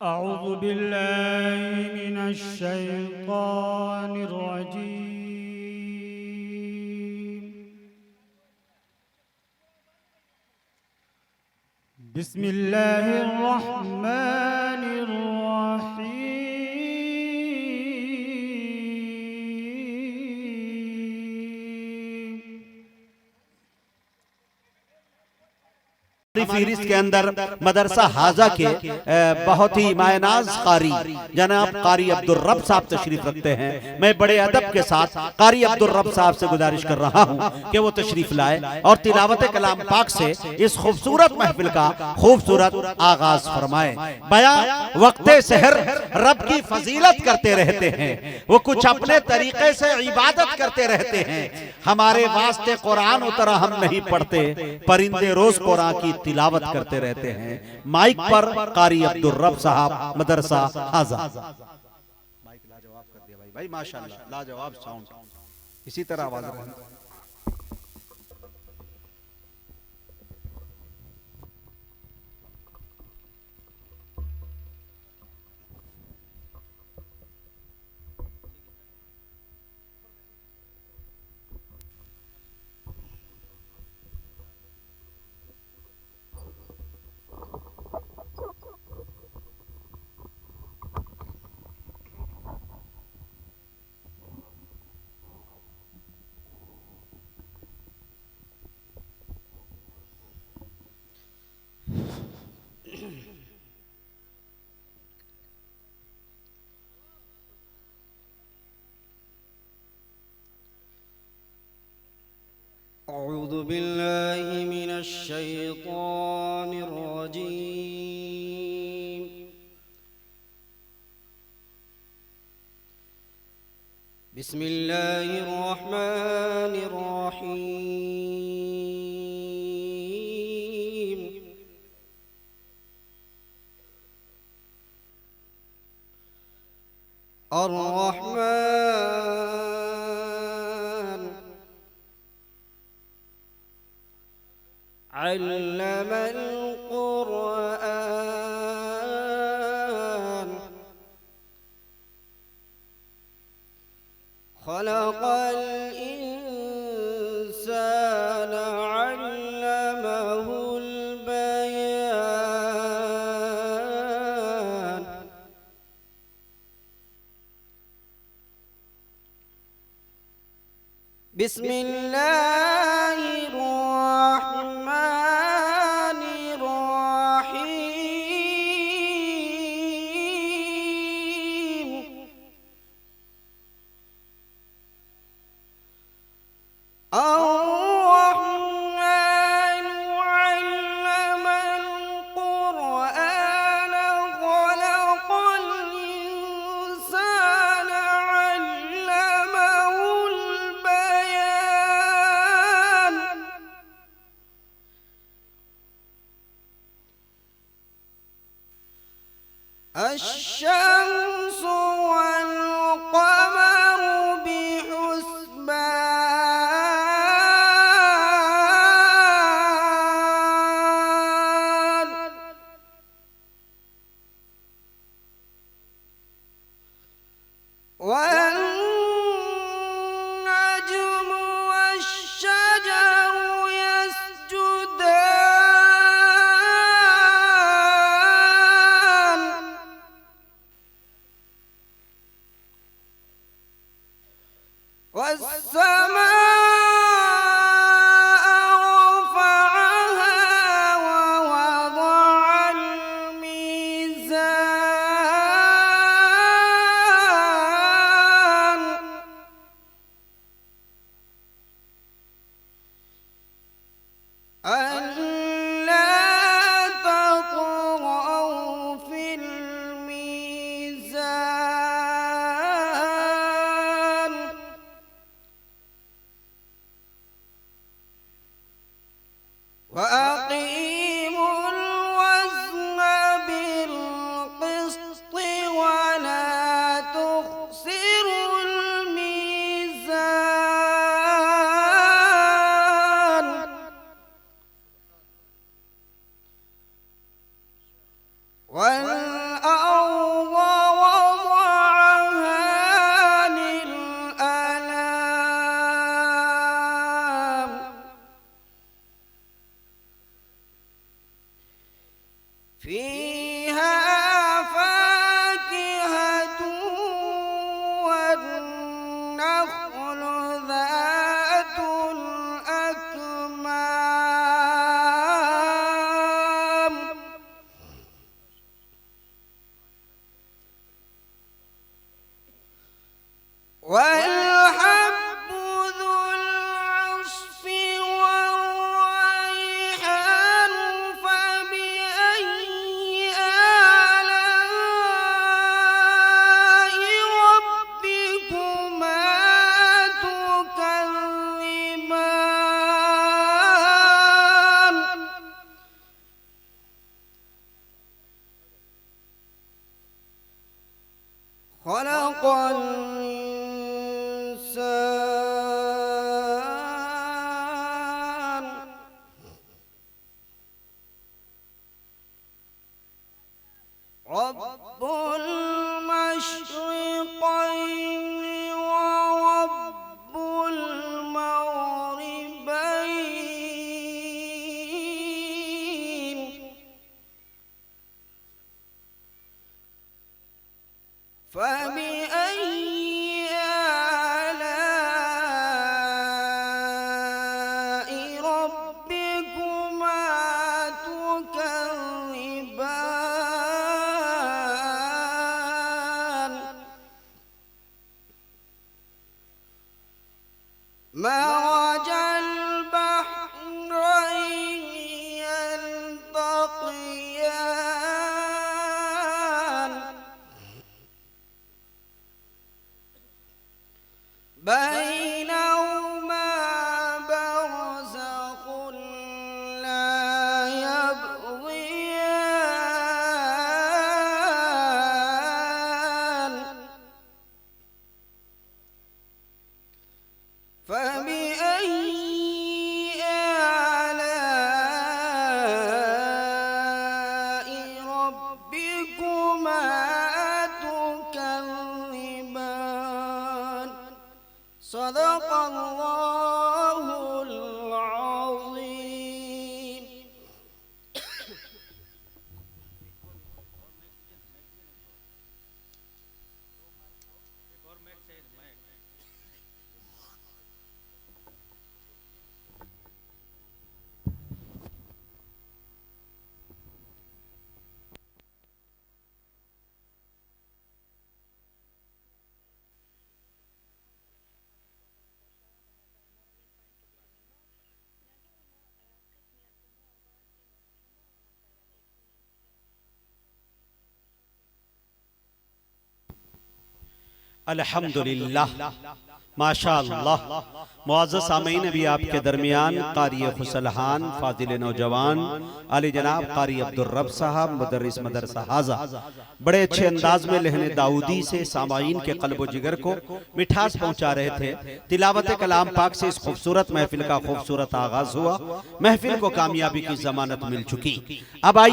أعوذ بالله من الشيطان الرجيم. بسم الله الرحمن الرحيم. फहरिस्त के अंदर मदरसा हाजा के बहुत ही मायनाज कारी जनाब कारी अब्दुल रब साहब तशरीफ रखते हैं। मैं बड़े अदब के साथ कारी अब्दुल रब साहब से गुजारिश कर रहा हूं कि वो तशरीफ लाए और तिलावत कलाम पाक से इस खूबसूरत महफिल का खूबसूरत आगाज फरमाए। बया वक्ते सहर रब की फजीलत करते रहते हैं, वो कुछ अपने तरीके से इबादत करते रहते हैं। हमारे वास्ते कुरान उतरा हम नहीं पढ़ते, परिंदे रोज कुरान की तिलावत करते रहते हैं। माइक पर कारी अब्दुल रब साहब मदरसा हाजा। माइक लाजवाब कर दिया भाई, माशाल्लाह लाजवाब साउंड, इसी तरह आवाज रहे। أعوذ بالله من الشيطان الرجيم. بسم الله الرحمن الرحيم. الرحمن علم القرآن خلق الإنسان علمه البيان. بسم الله الرحمن الرحيم. الرحمن علم القرآن خلق الإنسان علمه البيان. الشمس والقمر بحسبان. والنجم والشجر يسجدان. والسماء رفعها ووضع الميزان. ألا تطغوا في الميزان. وأقيموا الوزن بالقسط خلق الإنسان رب المشرقين ورب المغربين فبأي آلاء ربكما تكذبان مرج البحرين يلتقيان بينهما برزخ لا يبغيان فبأي آلاء ربكما تكذبان صدق الله العظيم अल्हम्दुलिल्लाह माशाअल्लाह। मुअज़्ज़ज़ सामीन, अभी आपके दरमियान कारी खुसलहान फादिल नौजवान आली जनाब कारी अब्दुल रब साहब मुदर्रिस मदरसा हाजा बड़े अच्छे अंदाज में लहने दाऊदी से सामाईन के क़ल्ब जिगर को मिठास पहुंचा रहे थे। तिलावत कलाम पाक से इस खूबसूरत महफिल का खूबसूरत आगाज हुआ। महफिल को कामयाबी की जमानत मिल चुकी। अब आइए